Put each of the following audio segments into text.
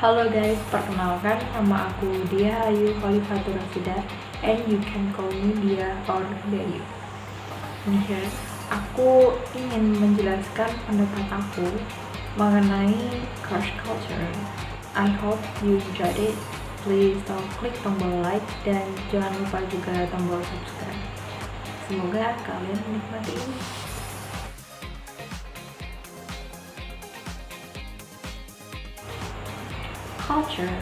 Halo guys, perkenalkan nama aku Dia Ayu Khalifatur Rasida and you can call me Dia or Dayu. Here, aku ingin menjelaskan pendapat aku mengenai crush culture. I hope you enjoyed it. Please don't klik tombol like dan jangan lupa juga tombol subscribe. Semoga kalian menikmati ini. Culture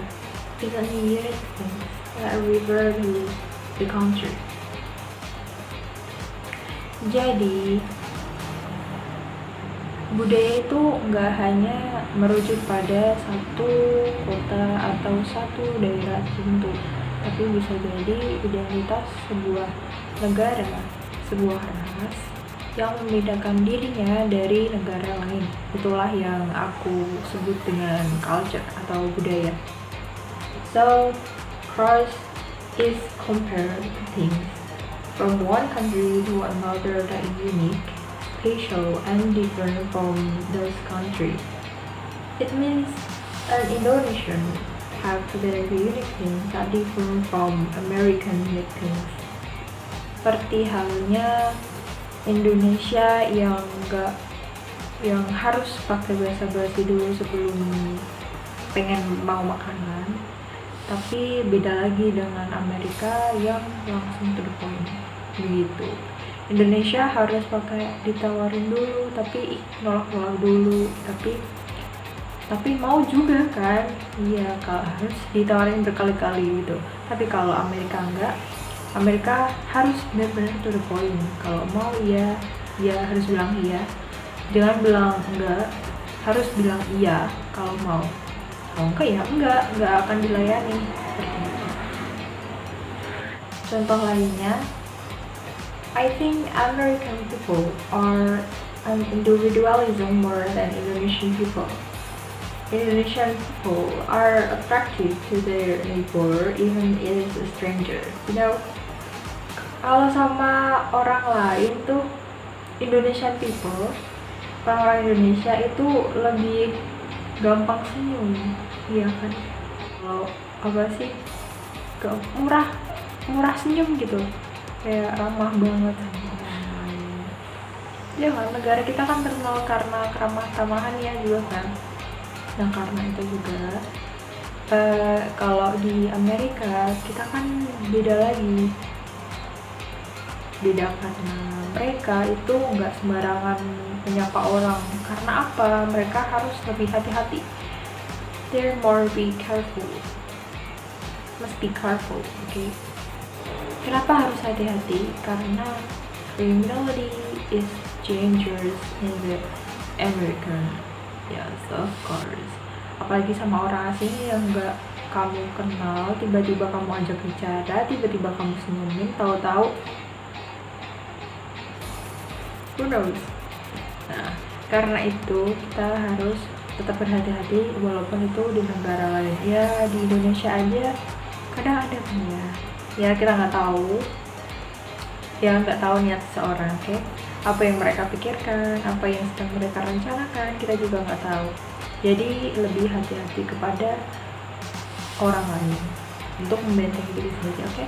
is a unique thing that reveals the country. Jadi, budaya itu nggak hanya merujuk pada satu kota atau satu daerah tertentu, tapi bisa jadi identitas sebuah negara, sebuah ras yang membedakan dirinya dari negara lain. Itulah yang aku sebut dengan culture atau budaya. So, cross is compared things from one country to another that is unique, special, and different from those countries. It means an Indonesian have very unique things that differ from American unique things. Seperti halnya Indonesia yang harus pakai bahasa basi dulu sebelum pengen mau makanan, tapi beda lagi dengan Amerika yang langsung to the point begitu. Indonesia harus pakai ditawarin dulu, tapi nolak dulu, tapi mau juga kan, iya, kalau harus ditawarin berkali-kali gitu. Tapi kalau Amerika enggak, Amerika harus benar-benar to the point. Kalau mau iya harus bilang iya, jangan bilang enggak, harus bilang iya kalau mau. Kalau enggak ya enggak akan dilayani seperti itu. Contoh lainnya, I think American people are an individualism more than Indonesian people. Indonesian people are attracted to their neighbor even if it's a stranger. Kalau sama orang lain tuh, Indonesian people, orang-orang Indonesia itu lebih gampang senyum, iya kan? Kalau murah senyum gitu, kayak ramah banget. Ya kan, negara kita kan terkenal karena keramah-tamahan ya juga kan. Nah karena itu juga kalau di Amerika kita kan beda lagi. Beda karena mereka itu nggak sembarangan menyapa orang. Karena apa? Mereka harus lebih hati-hati. They're more be careful. Must be careful, okay? Kenapa harus hati-hati? Karena criminality is dangerous in the American. Yes, of course. Apalagi sama orang asing yang nggak kamu kenal, tiba-tiba kamu ajak bicara, tiba-tiba kamu senyumin, tahu-tahu who knows. Nah, karena itu kita harus tetap berhati-hati walaupun itu di negara lain. Ya di Indonesia aja kadang ada kan ya kita nggak tahu niat seseorang, oke? Apa yang mereka pikirkan, apa yang sedang mereka rencanakan, kita juga nggak tahu. Jadi lebih hati-hati kepada orang lain untuk membentengi diri sendiri, oke?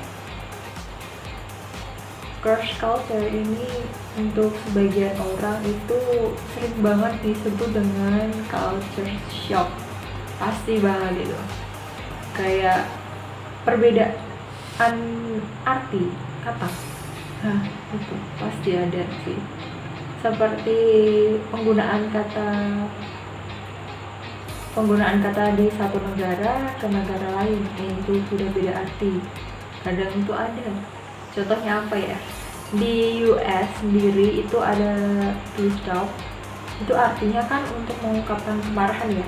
Crush culture ini untuk sebagian orang itu sering banget disebut dengan culture shock. Pasti banget itu. Kayak perbedaan arti kata. Nah, itu pasti ada sih. Seperti penggunaan kata di satu negara ke negara lain, itu sudah beda arti. Kadang itu ada. Contohnya apa ya? Di US sendiri itu ada pissed off. Itu artinya kan untuk mengungkapkan kemarahan ya.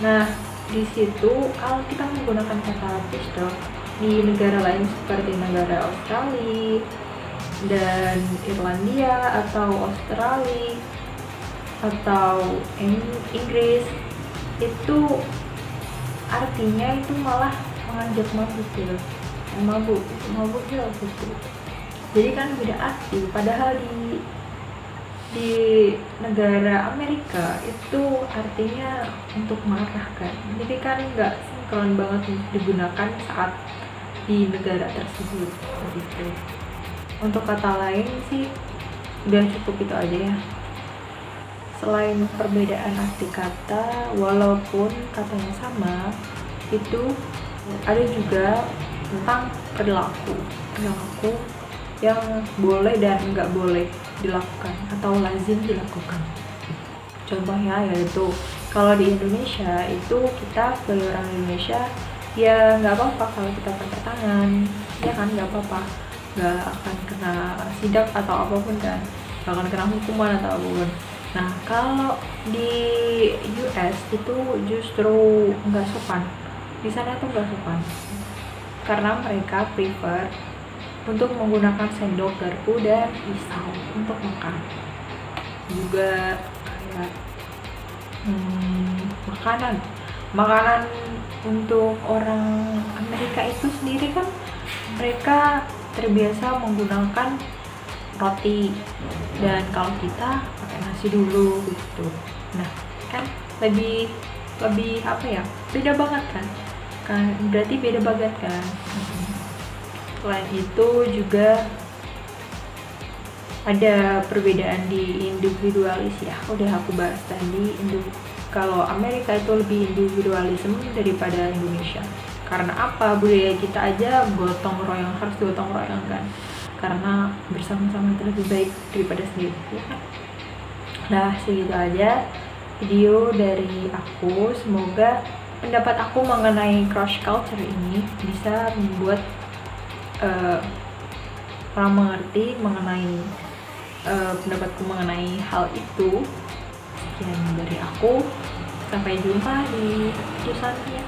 Nah, di situ kalau kita menggunakan kata pissed off di negara lain seperti negara Australia dan Irlandia atau Australia atau Inggris, itu artinya itu malah mengajak mabuk gitu. Mabuk gitu. Jadi kan beda arti, padahal di negara Amerika itu artinya untuk marah kan, jadi kan nggak sinkron banget untuk digunakan saat di negara tersebut begitu. Untuk kata lain sih udah cukup itu aja ya. Selain perbedaan arti kata, walaupun katanya sama, itu ada juga tentang perilaku yang boleh dan nggak boleh dilakukan atau lazim dilakukan. Contohnya yaitu kalau di Indonesia itu kita sebagai orang Indonesia ya nggak apa-apa kalau kita pakai tangan, ya kan, nggak apa-apa, nggak akan kena sidak atau apapun kan, nggak akan kena hukuman atau apapun. Nah kalau di US itu justru nggak sopan, di sana tuh nggak sopan karena mereka prefer untuk menggunakan sendok, garpu, dan pisau untuk makan. Juga kayak makanan untuk orang Amerika itu sendiri kan mereka terbiasa menggunakan roti, dan kalau kita pakai nasi dulu gitu. Nah kan lebih apa ya, beda banget kan berarti beda banget kan. Selain itu juga ada perbedaan di individualis ya, udah aku bahas tadi. Kalau Amerika itu lebih individualisme daripada Indonesia. Karena apa? Budaya kita aja harus gotong royong kan, karena bersama-sama itu lebih baik daripada sendiri ya kan? Nah segitu aja video dari aku. Semoga pendapat aku mengenai crush culture ini bisa membuat orang mengerti mengenai pendapatku mengenai hal itu. Sekian dari aku, sampai jumpa di video selanjutnya.